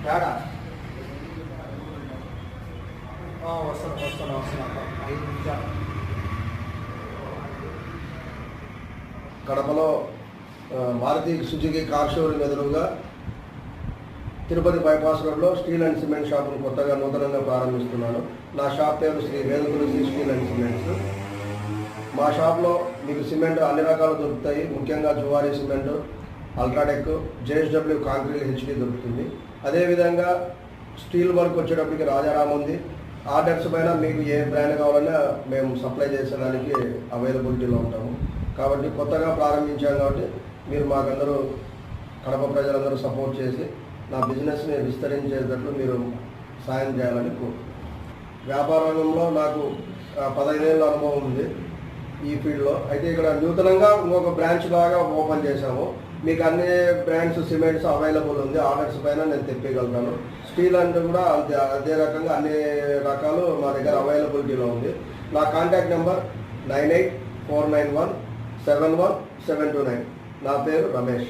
తేడా వస్తున్నా 5 నిమిషాలు. కడపలో మారుతి సుజుకి కార్ షోరూమ్ ఎదురుగా తిరుపతి బైపాస్ రోడ్లో స్టీల్ అండ్ సిమెంట్ షాపును కొత్తగా నూతనంగా ప్రారంభిస్తున్నాను. నా షాప్ పేరు శ్రీ వేదతులసి స్టీల్ అండ్ సిమెంట్స్. మా షాప్లో మీకు సిమెంట్ అన్ని రకాలు దొరుకుతాయి. ముఖ్యంగా Zuari cement, UltraTech, JSW concrete, HD దొరుకుతుంది. అదేవిధంగా స్టీల్ వర్క్ వచ్చేటప్పటికి రాజారాం ఉంది. ఆర్డర్స్ పైన మీకు ఏ బ్రాండ్ కావాలన్నా మేము సప్లై చేసేదానికి అవైలబిలిటీలో ఉంటాము. కాబట్టి కొత్తగా ప్రారంభించాం కాబట్టి మీరు మాకందరూ కడప ప్రజలందరూ సపోర్ట్ చేసి నా బిజినెస్ని విస్తరించేటట్లు మీరు సాయం చేయాలని వ్యాపార రంగంలో నాకు 15 ఏళ్ళ అనుభవం ఉంది ఈ ఫీల్డ్లో. అయితే ఇక్కడ నూతనంగా ఇంకొక బ్రాంచ్ లాగా ఓపెన్ చేశాము. మీకు అన్ని బ్రాండ్స్ సిమెంట్స్ అవైలబుల్ ఉంది. ఆర్డర్స్ పైన నేను తెప్పగలుగుతాను. స్టీల్ అంటే కూడా అదే రకంగా అన్ని రకాలు మా దగ్గర అవైలబిలిటీలో ఉంది. నా కాంటాక్ట్ నెంబర్ 9849171729. నా పేరు రమేష్.